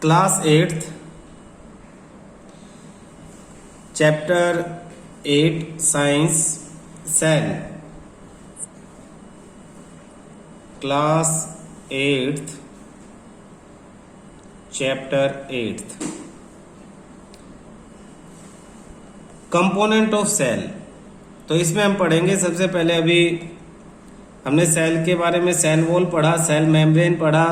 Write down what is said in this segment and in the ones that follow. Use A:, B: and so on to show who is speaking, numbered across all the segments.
A: Class 8th chapter 8 science cell. Class 8th chapter 8th component of cell. तो इसमें हम पढ़ेंगे सबसे पहले, अभी हमने सेल के बारे में सेल वॉल पढ़ा, सेल मेम्ब्रेन पढ़ा,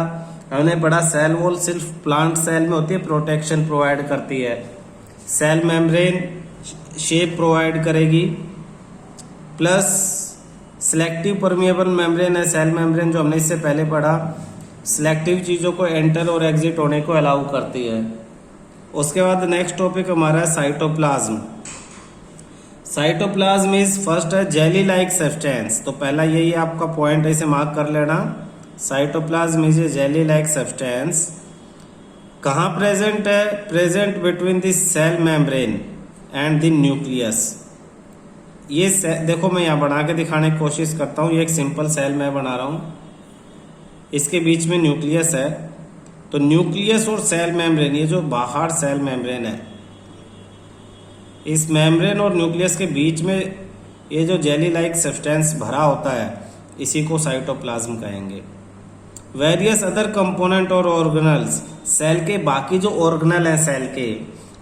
A: हमने पढ़ा सेल वॉल सिर्फ प्लांट सेल में होती है, प्रोटेक्शन प्रोवाइड करती है। सेल मेम्ब्रेन शेप प्रोवाइड करेगी, प्लस सिलेक्टिव परमिएबल मेम्ब्रेन है सेल मेम्ब्रेन, जो हमने इससे पहले पढ़ा, सिलेक्टिव चीज़ों को एंटर और एग्जिट होने को अलाउ करती है। उसके बाद नेक्स्ट टॉपिक हमारा है साइटोप्लाज्म। साइटोप्लाज्म इज फर्स्ट है जेली लाइक सब्सटेंस। तो पहला यही आपका पॉइंट है, इसे मार्क कर लेना। Cytoplasm is a jelly like substance. कहाँ प्रेजेंट है? Present between the cell membrane and the nucleus. ये देखो, मैं यहाँ बना के दिखाने की कोशिश करता हूँ। ये एक सिंपल सेल मैं बना रहा हूँ, इसके बीच में न्यूक्लियस है। तो न्यूक्लियस और सेल मेम्ब्रेन, ये जो बाहर सेल मेम्ब्रेन है, इस मेम्ब्रेन और न्यूक्लियस के बीच में ये जो जेली लाइक सब्सटेंस भरा होता है, इसी को साइटोप्लाज्म कहेंगे। वेरियस अदर कंपोनेंट और ऑर्गेनल्स, सेल के बाकी जो ऑर्गेनल हैं सेल के,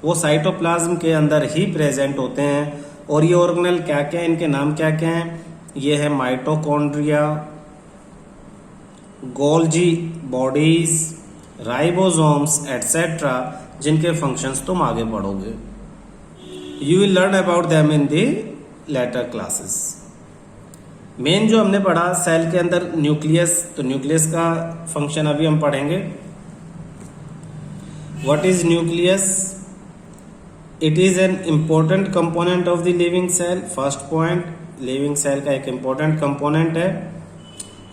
A: वो साइटोप्लाज्म के अंदर ही प्रेजेंट होते हैं। और ये ऑर्गेनल क्या क्या है, इनके नाम क्या क्या हैं? ये है mitochondria, Golgi bodies, ribosomes etcetera, जिनके फंक्शंस तुम आगे पढ़ोगे। You will learn about them in the later classes. Main जो हमने पढ़ा सेल के अंदर न्यूक्लियस, तो न्यूक्लियस का फंक्शन अभी हम पढ़ेंगे। What is nucleus? It is an important component of the living cell. First point, living cell का एक इंपॉर्टेंट कंपोनेंट है।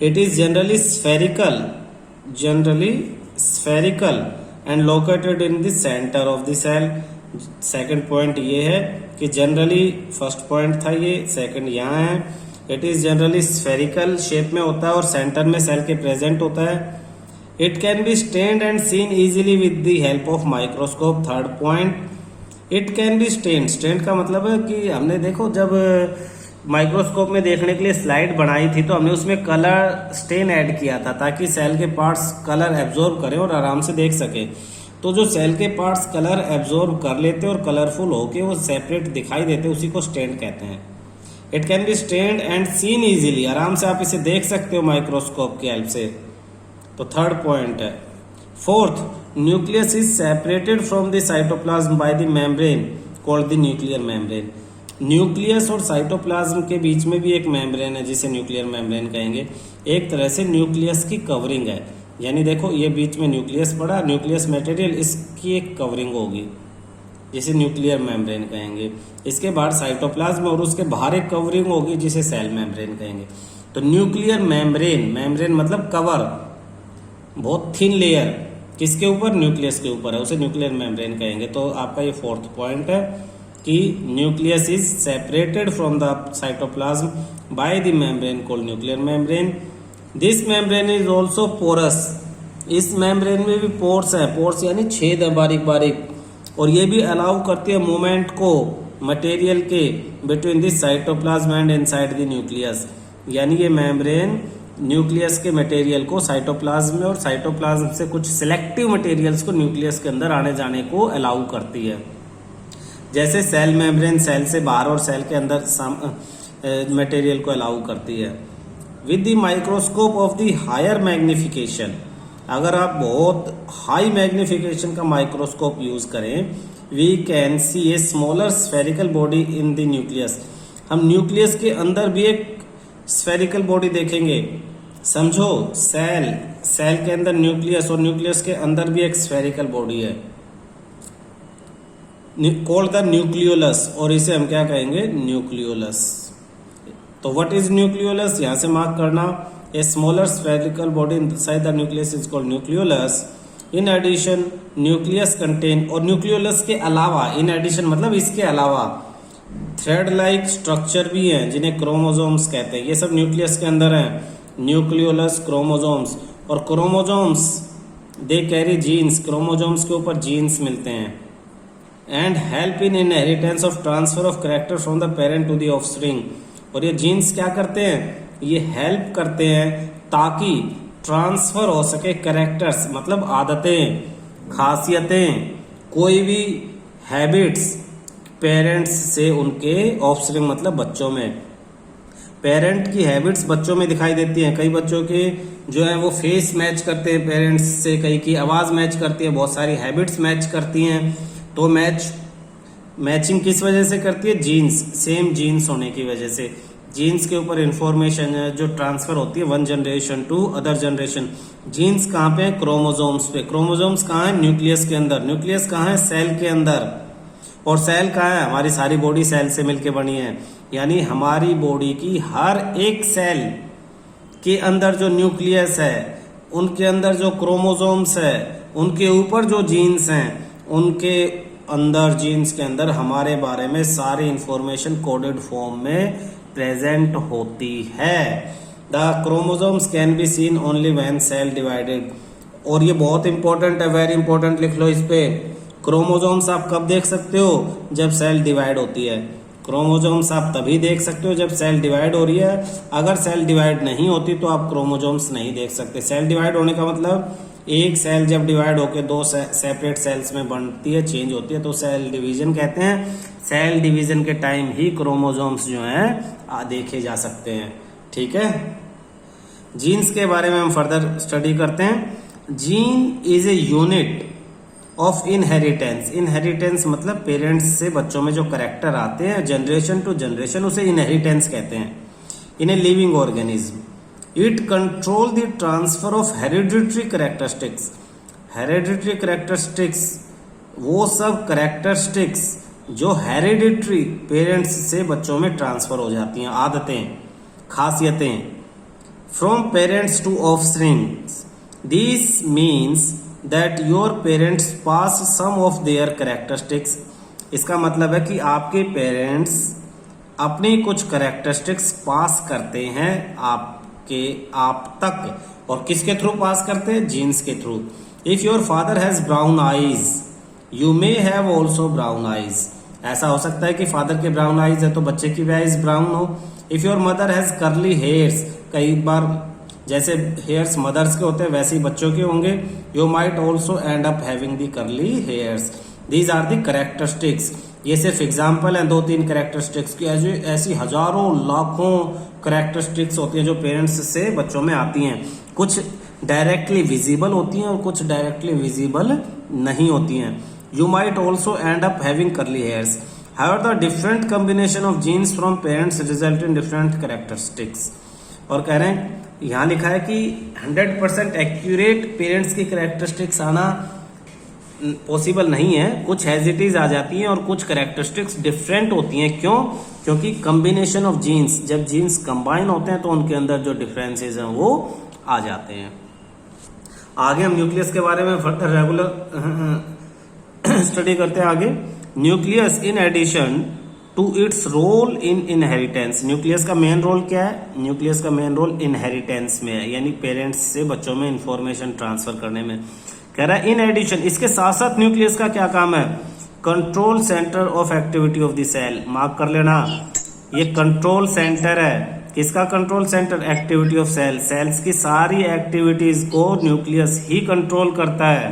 A: It is generally spherical and located in the centre of the cell. Second point ये है कि generally, first point था ये, second यहाँ है। It is generally spherical shape में होता है और सेंटर में सेल के प्रेजेंट होता है। It can be stained and seen easily with the help of microscope. Third point, it can be stained. Stained का मतलब है कि हमने देखो, जब माइक्रोस्कोप में देखने के लिए स्लाइड बनाई थी, तो हमने उसमें कलर स्टेन ऐड किया था, ताकि सेल के पार्ट्स कलर एब्जॉर्ब करें और आराम से देख सके। तो जो सेल के पार्ट्स कलर एब्जॉर्ब कर लेते और कलरफुल होके वो सेपरेट दिखाई देते, उसी को स्टेन्ड कहते हैं। It can be stained and seen easily, आराम से आप इसे देख सकते हो माइक्रोस्कोप की हेल्प से। तो थर्ड पॉइंट है। Fourth, nucleus is separated from the cytoplasm by the membrane called the nuclear membrane. Nucleus और साइटोप्लाज्म के बीच में भी एक मेम्ब्रेन है, जिसे न्यूक्लियर मेम्ब्रेन कहेंगे। एक तरह से न्यूक्लियस की कवरिंग है, यानी देखो ये बीच में न्यूक्लियस पड़ा, न्यूक्लियस मटेरियल, इसकी एक कवरिंग होगी, जिसे न्यूक्लियर मेम्ब्रेन कहेंगे। इसके बाद साइटोप्लाज्म और उसके बाहर एक कवरिंग होगी, जिसे सेल मेम्ब्रेन कहेंगे। तो न्यूक्लियर मेम्ब्रेन, मेम्ब्रेन मतलब कवर, बहुत थिन लेयर, किसके ऊपर? न्यूक्लियस के ऊपर है, उसे न्यूक्लियर मेम्ब्रेन कहेंगे। तो आपका ये फोर्थ पॉइंट है कि nucleus is separated from the cytoplasm by the membrane called nuclear membrane. This membrane is also porous. इस मेम्ब्रेन में भी पोर्स है, पोर्स यानी छेद है बारीक बारीक, और ये भी अलाउ करती है मूवमेंट को मटेरियल के between this cytoplasm and inside the nucleus. यानी ये मेम्ब्रेन न्यूक्लियस के मटेरियल को साइटोप्लाज्म में और साइटोप्लाज्म से कुछ सिलेक्टिव मटेरियल्स को न्यूक्लियस के अंदर आने जाने को अलाउ करती है। जैसे सेल मेम्ब्रेन सेल से बाहर और सेल के अंदर मटेरियल को अलाउ करती है। With the microscope of the higher magnification, अगर आप बहुत हाई मैग्निफिकेशन का माइक्रोस्कोप यूज करें, we can see a smaller spherical body in the nucleus. हम न्यूक्लियस के अंदर भी एक स्फेरिकल बॉडी देखेंगे। समझो, सेल के अंदर न्यूक्लियस और न्यूक्लियस के अंदर भी एक स्फेरिकल बॉडी है, कॉल्ड द न्यूक्लियोलस, और इसे हम क्या कहेंगे? न्यूक्लियोलस। तो व्हाट इज न्यूक्लियोलस? यहां से मार्क करना। A smaller spherical body inside the nucleus is called nucleolus. In addition nucleus contain, और न्यूक्लियोलस के अलावा, इन एडिशन मतलब इसके अलावा, थ्रेड लाइक स्ट्रक्चर भी हैं, जिन्हें क्रोमोसोम्स कहते हैं। ये सब न्यूक्लियस के अंदर हैं, न्यूक्लियोलस, क्रोमोसोम्स। और chromosomes they carry genes, chromosomes के ऊपर जीन्स मिलते हैं, and help in inheritance of transfer of character from the parent to the offspring. और ये जीन्स क्या करते हैं, ये हेल्प करते हैं ताकि ट्रांसफर हो सके कैरेक्टर्स, मतलब आदतें, खासियतें, कोई भी हैबिट्स पेरेंट्स से उनके ऑफस्प्रिंग मतलब बच्चों में। पेरेंट की हैबिट्स बच्चों में दिखाई देती हैं, कई बच्चों के जो है वो फेस मैच करते हैं पेरेंट्स से, कई की आवाज़ मैच करती है, बहुत सारी हैबिट्स मैच करती हैं। तो मैचिंग किस वजह से करती है, जीन्स, सेम जीन्स होने की वजह से। जीन्स के ऊपर इंफॉर्मेशन है जो ट्रांसफर होती है one generation to other generation. Genes कहाँ पे है, क्रोमोजोम्स पे। क्रोमोजोम्स कहाँ है, न्यूक्लियस के अंदर। न्यूक्लियस कहाँ है, सेल के अंदर। और सेल कहाँ है, हमारी सारी बॉडी सेल से मिलके बनी है, यानी हमारी बॉडी की हर एक सेल के अंदर जो न्यूक्लियस है, उनके अंदर जो क्रोमोजोम्स है, उनके ऊपर जो जीन्स हैं, उनके अंदर जीन्स के अंदर हमारे बारे में सारी इंफॉर्मेशन कोडेड फॉर्म में प्रेजेंट होती है। The chromosomes can be seen only when cell divided. और ये बहुत इंपॉर्टेंट है, वेरी इंपॉर्टेंट, लिख लो इस पे। क्रोमोजोम्स आप कब देख सकते हो, जब सेल डिवाइड होती है। क्रोमोजोम्स आप तभी देख सकते हो जब सेल डिवाइड हो रही है। अगर सेल डिवाइड नहीं होती तो आप क्रोमोजोम्स नहीं देख सकते। सेल डिवाइड होने का मतलब एक सेल जब डिवाइड होकर दो सेपरेट सेल्स में बनती है, चेंज होती है, तो सेल डिवीजन कहते हैं। सेल डिवीजन के टाइम ही क्रोमोजोम्स जो हैं देखे जा सकते हैं। ठीक है, जीन्स के बारे में हम फर्दर स्टडी करते हैं। Gene is a unit of inheritance. Inheritance मतलब पेरेंट्स से बच्चों में जो करेक्टर आते हैं जनरेशन टू जनरेशन, उसे इनहेरिटेंस कहते हैं। In a living organism it control the transfer of hereditary characteristics. Hereditary characteristics वो सब कैरेक्टरिस्टिक्स जो हेरिडिटरी पेरेंट्स से बच्चों में ट्रांसफर हो जाती हैं, आदतें, खासियतें, from parents to offspring. This means that your parents pass some of their characteristics. इसका मतलब है कि आपके पेरेंट्स अपनी कुछ कैरेक्टरिस्टिक्स पास करते हैं आप तक। और किसके थ्रू पास करते हैं, जीन्स के through. If your father has brown eyes you may have also brown eyes. ऐसा हो सकता है कि फादर के ब्राउन आईज है तो बच्चे की भी आईज ब्राउन हो। If your mother has curly hairs, कई बार जैसे हेयर्स मदर्स के होते हैं वैसे ही बच्चों के होंगे। You might also end up having the curly hairs. These are the characteristics. ये सिर्फ एग्जाम्पल है, 2-3 कैरेक्टरिस्टिक्स की। ऐसी हजारों लाखों कैरेक्टरिस्टिक्स होती हैं जो पेरेंट्स से बच्चों में आती हैं। कुछ डायरेक्टली विजिबल होती हैं और कुछ डायरेक्टली विजिबल नहीं होती हैं। You might also end up having curly hairs. However, the different combination of genes from parents result in different characteristics। और कह रहे हैं, यहाँ लिखा है कि 100% एक्यूरेट पेरेंट्स की कैरेक्टरिस्टिक्स आना पॉसिबल नहीं है। कुछ हेजिटीज आ जाती हैं और कुछ कैरेक्टरिस्टिक्स डिफरेंट होती हैं। क्यों? क्योंकि कॉम्बिनेशन ऑफ जीन्स, जब जीन्स कंबाइन होते हैं तो उनके अंदर जो डिफरेंसेस हैं वो आ जाते हैं। आगे हम न्यूक्लियस के बारे में फर्दर रेगुलर स्टडी करते हैं। आगे nucleus in addition to its role in inheritance. Nucleus का मेन रोल क्या है? न्यूक्लियस का मेन रोल इनहेरिटेंस में है, यानी पेरेंट्स से बच्चों में इंफॉर्मेशन ट्रांसफर करने में। कह रहा है इन एडिशन, इसके साथ साथ न्यूक्लियस का क्या काम है? Control centre of activity of the cell. Mark कर लेना, ये कंट्रोल सेंटर है। किसका control centre? Activity of cell. Cells की सारी एक्टिविटीज को न्यूक्लियस ही कंट्रोल करता है।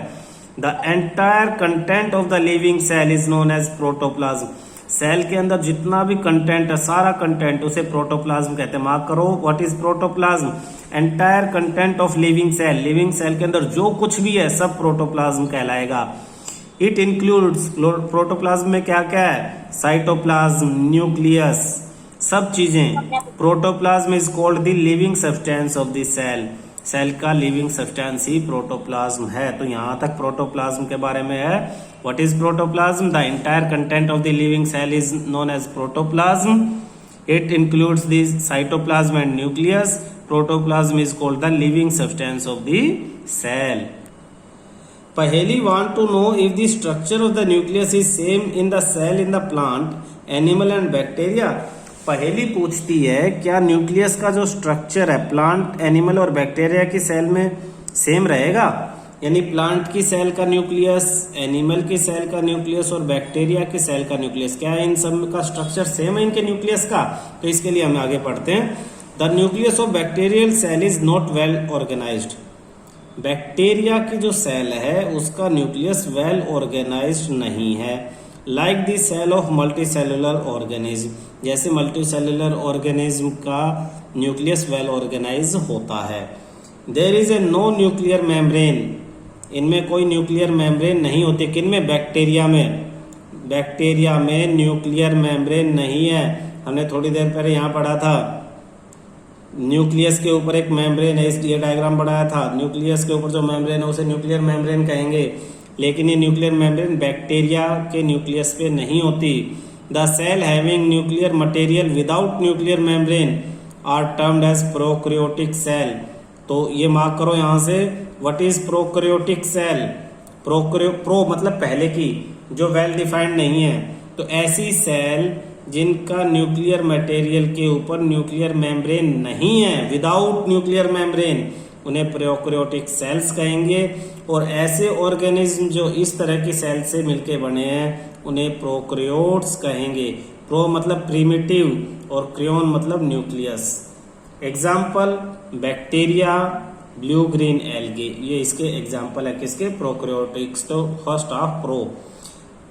A: The entire content of the living cell is known as protoplasm. Cell के अंदर जितना भी कंटेंट है, सारा कंटेंट, उसे प्रोटोप्लाज्म कहते हैं। मार्क करो, what is protoplasm? Entire content of living cell. Living cell के अंदर जो कुछ भी है सब प्रोटोप्लाज्म कहलाएगा। इट इंक्लूड्स, प्रोटोप्लाज्म में क्या क्या है? साइटोप्लाज्म, न्यूक्लियस, सब चीजें। Protoplasm is called the living substance of the cell. Cell का लिविंग सब्सटेंस ही प्रोटोप्लाज्म है। तो यहां तक प्रोटोप्लाज्म के बारे में है। What is protoplasm? The entire content of the living cell is known as protoplasm. It includes the cytoplasm and nucleus. Protoplasm is called the living substance of the cell. Paheli want to know if the structure of the nucleus is same in the cell in the plant, animal and bacteria. पहेली पूछती है क्या nucleus का जो structure है plant, animal और bacteria की cell में सेम रहेगा? यानी प्लांट की सेल का न्यूक्लियस, एनिमल की सेल का न्यूक्लियस और बैक्टीरिया की सेल का न्यूक्लियस, क्या है इन सब का स्ट्रक्चर सेम है इनके न्यूक्लियस का? तो इसके लिए हम आगे पढ़ते हैं। The nucleus of bacterial cell is not well organised. Bacteria की जो सेल है उसका न्यूक्लियस वेल ऑर्गेनाइज्ड नहीं है। Like the cell of multicellular organism, जैसे मल्टीसेलुलर ऑर्गेनिज्म का न्यूक्लियस वेल ऑर्गेनाइज होता है। There is a no nuclear membrane, इनमें कोई न्यूक्लियर मेम्ब्रेन नहीं होती। किनमें? बैक्टीरिया में। बैक्टीरिया में न्यूक्लियर मेम्ब्रेन नहीं है। हमने थोड़ी देर पहले यहाँ पढ़ा था, न्यूक्लियस के ऊपर एक मेम्ब्रेन है, ये डायग्राम बनाया था। न्यूक्लियस के ऊपर जो मेम्ब्रेन है उसे न्यूक्लियर मेम्ब्रेन कहेंगे, लेकिन ये न्यूक्लियर मेम्ब्रेन बैक्टीरिया के न्यूक्लियस पे नहीं होती। The cell having nuclear material without nuclear membrane are termed as prokaryotic cell. तो ये मार्क करो यहाँ से, what is prokaryotic cell? Pro मतलब पहले की, जो वेल डिफाइंड नहीं है। तो ऐसी सेल जिनका न्यूक्लियर मटेरियल के ऊपर न्यूक्लियर मेम्ब्रेन नहीं है, विदाउट न्यूक्लियर मेम्ब्रेन, उन्हें प्रोकैरियोटिक सेल्स कहेंगे। और ऐसे ऑर्गेनिज्म जो इस तरह की सेल से मिलके बने हैं उन्हें प्रोकैरियोट्स कहेंगे। प्रो मतलब प्रिमिटिव और क्रियोन मतलब nucleus. Example bacteria, blue green algae, ये इसके एग्जाम्पल है किसके? प्रोकैरियोटिक्स। तो फर्स्ट ऑफ प्रो।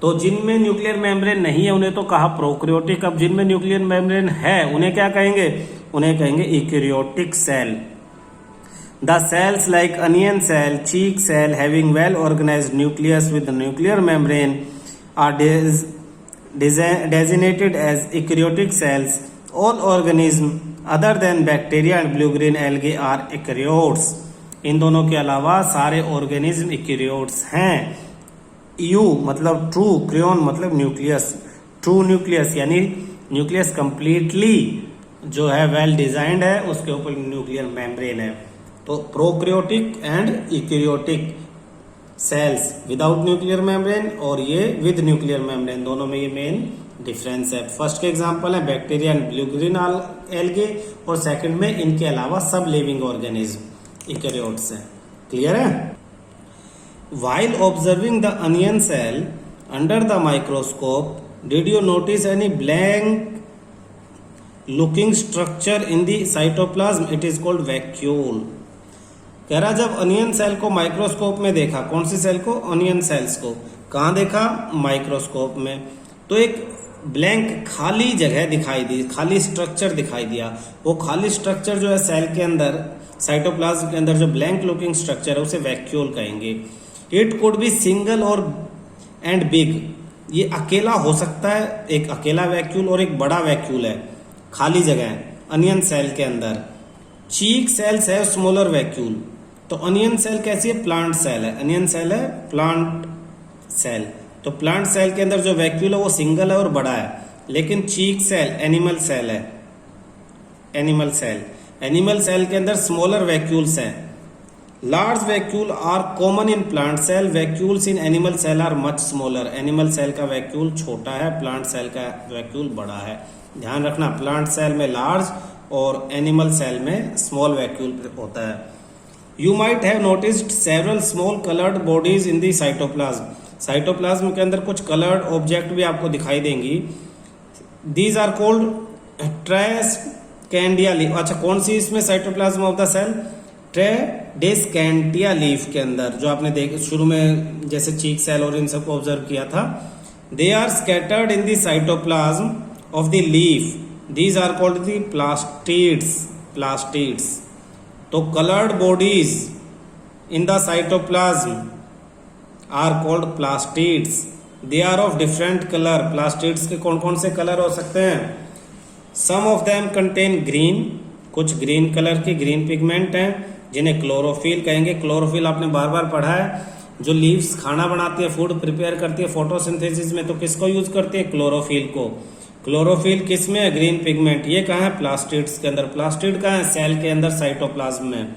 A: तो जिनमें न्यूक्लियर मेम्ब्रेन नहीं है उन्हें तो कहा प्रोकैरियोटिक। अब जिनमें न्यूक्लियर मेम्ब्रेन है उन्हें क्या कहेंगे? उन्हें कहेंगे eukaryotic cell. The cells like onion cell, cheek cell having well organised nucleus with nuclear membrane are designated as eukaryotic cells. All organisms other than bacteria and blue green algae are eukaryotes. इन दोनों के अलावा सारे organism eukaryotes हैं। You मतलब true, crayon मतलब nucleus. True nucleus यानी nucleus completely जो है वेल डिजाइंड है, उसके ऊपर न्यूक्लियर मेम्ब्रेन है। तो prokaryotic and eukaryotic cells without nuclear membrane और ये विद न्यूक्लियर मेम्ब्रेन, दोनों में ये मेन डिफरेंस है। फर्स्ट के एग्जांपल है bacteria and blue green algae, और सेकंड में इनके अलावा सब लिविंग ऑर्गेनिज्म यूकैरियोट्स हैं। क्लियर है? While observing the onion cell under the microscope, did you notice any blank looking structure in the cytoplasm? It is called vacuole. कह रहा जब अनियन सेल को माइक्रोस्कोप में देखा, कौन सी सेल को? अनियन सेल्स को। कहाँ देखा? माइक्रोस्कोप में। तो एक ब्लैंक खाली जगह दिखाई दी, खाली स्ट्रक्चर दिखाई दिया। वो खाली स्ट्रक्चर जो है सेल के अंदर, साइटोप्लाज्म के अंदर जो ब्लैंक लुकिंग स्ट्रक्चर है उसे वैक्यूल कहेंगे। इट कुड बी सिंगल और एंड बिग, ये अकेला हो सकता है, एक अकेला वैक्यूल और एक बड़ा वैक्यूल है, खाली जगह है अनियन सेल के अंदर। चीक सेल्स है स्मॉलर वैक्यूल। तो अनियन सेल कैसी है? प्लांट सेल है। अनियन सेल है प्लांट सेल। तो प्लांट सेल के अंदर जो वैक्यूल है वो सिंगल है और बड़ा है। लेकिन चीक सेल एनिमल सेल है, एनिमल सेल। एनिमल सेल के अंदर स्मॉलर वैक्यूल्स हैं। Large vacuole are common in plant cell, vacuoles in animal cell are much smaller. Animal cell का वैक्यूल छोटा है, प्लांट सेल का वैक्यूल बड़ा है। ध्यान रखना, प्लांट सेल में लार्ज और एनिमल सेल में स्मॉल वैक्यूल होता है। You might have noticed several small coloured bodies in the cytoplasm. Cytoplasm के अंदर कुछ कलर्ड ऑब्जेक्ट भी आपको दिखाई देंगी। These are called tradescantia leaf. अच्छा, कौन सी इसमें cytoplasm of the cell? Tradescantia leaf के अंदर, जो आपने देख शुरू में जैसे चीक सेल और इन सबको ऑब्जर्व किया था। They are scattered in the cytoplasm of the leaf, these are called the plastids. Plastids. तो coloured bodies in the cytoplasm are called plastids. They are of different colour. प्लास्टिड्स के कौन कौन से कलर हो सकते हैं? Some of them contain green, कुछ ग्रीन कलर के ग्रीन पिगमेंट हैं जिन्हें क्लोरोफिल कहेंगे। क्लोरोफिल आपने बार बार पढ़ा है। जो लीव्स खाना बनाती है, फूड प्रिपेयर करती है फोटोसिंथेसिस में, तो किसको यूज करती है? क्लोरोफिल को। क्लोरोफिल किस में है? Green pigment. ये कहाँ है? प्लास्टिड्स के अंदर। प्लास्टिड कहाँ है? सेल के अंदर, साइटोप्लाज्म में।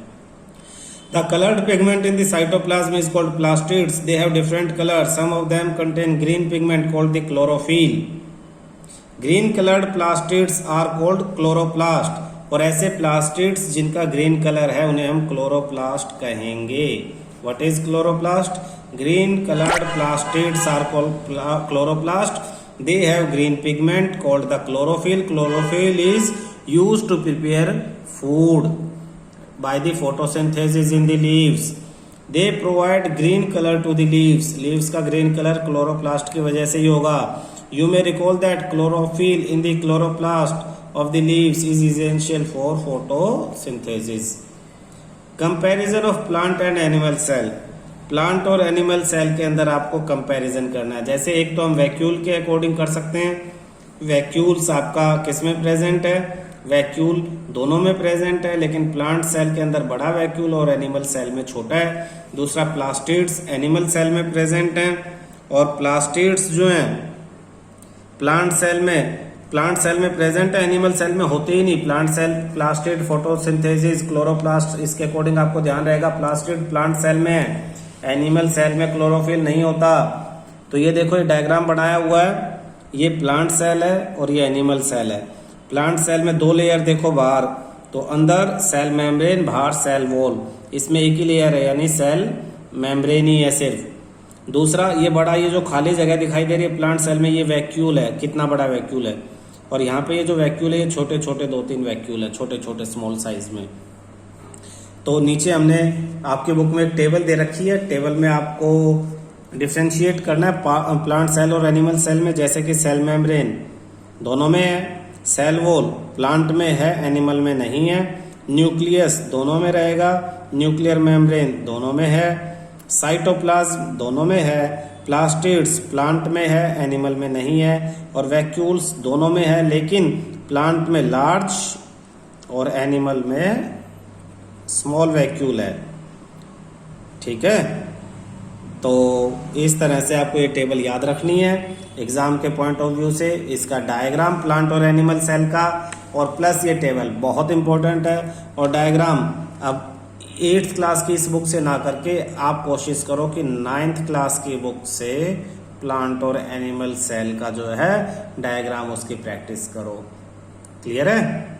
A: The coloured pigment in the cytoplasm is called plastids. They have different colour. Some of them contain green pigment called the chlorophyll. Green coloured plastids are called chloroplast. और ऐसे plastids जिनका green colour है उन्हें हम chloroplast कहेंगे। What is chloroplast? Green colored plastids are called chloroplast. They have green pigment called the chlorophyll. Chlorophyll is used to prepare food by the photosynthesis in the leaves. They provide green color to the leaves. Leaves का green color chloroplast की वजह से ही होगा. You may recall that chlorophyll in the chloroplast of the leaves is essential for photosynthesis. Comparison of plant and animal cell. Plant और animal cell के अंदर आपको comparison करना है. जैसे एक तो हम वैक्यूल के अकॉर्डिंग कर सकते हैं. वैक्यूल्स आपका किस में प्रेजेंट है? वैक्यूल दोनों में प्रेजेंट है, लेकिन प्लांट सेल के अंदर बड़ा वैक्यूल और एनिमल सेल में छोटा है. दूसरा प्लास्टिड्स एनिमल सेल में प्रेजेंट है, और प्लास्टिड्स जो हैं प्लांट सेल में प्रेजेंट है, एनिमल सेल में होते ही नहीं. Plant cell plastid photosynthesis chloroplast, इसके अकॉर्डिंग आपको ध्यान रहेगा. प्लास्टिड प्लांट सेल में है, एनिमल सेल में क्लोरोफिल नहीं होता. तो ये देखो, ये डायग्राम बनाया हुआ है. ये प्लांट सेल है और ये एनिमल सेल है. प्लांट सेल में 2 लेयर देखो बाहर, तो अंदर सेल मेम्ब्रेन, बाहर सेल वॉल. इसमें एक ही लेयर है, यानी सेल मेम्ब्रेन ही है सिर्फ. दूसरा ये बड़ा, ये जो खाली जगह दिखाई दे रही है प्लांट सेल में, ये वैक्यूल है. कितना बड़ा वैक्यूल है. और यहाँ पे ये जो वैक्यूल है, ये छोटे छोटे 2-3 वैक्यूल है, छोटे छोटे स्मॉल साइज में. तो नीचे हमने आपके बुक में एक टेबल दे रखी है. टेबल में आपको डिफ्रेंशिएट करना है प्लांट सेल और एनिमल सेल में. जैसे कि सेल मेम्ब्रेन दोनों में है, सेल वॉल प्लांट में है, एनिमल में नहीं है. न्यूक्लियस दोनों में रहेगा, न्यूक्लियर मेम्ब्रेन दोनों में है. साइटोप्लाज्म दोनों में है. प्लास्टिड्स प्लांट में है, एनिमल में नहीं है. और वैक्यूल्स दोनों में है, लेकिन प्लांट में लार्ज और एनिमल में स्मॉल वैक्यूल है. ठीक है. तो इस तरह से आपको ये टेबल याद रखनी है एग्जाम के पॉइंट ऑफ व्यू से. इसका डायग्राम प्लांट और एनिमल सेल का, और प्लस ये टेबल बहुत इंपॉर्टेंट है. और डायग्राम अब 8th क्लास की इस बुक से ना करके आप कोशिश करो कि 9th क्लास की बुक से प्लांट और एनिमल सेल का जो है डायग्राम, उसकी प्रैक्टिस करो. क्लियर है?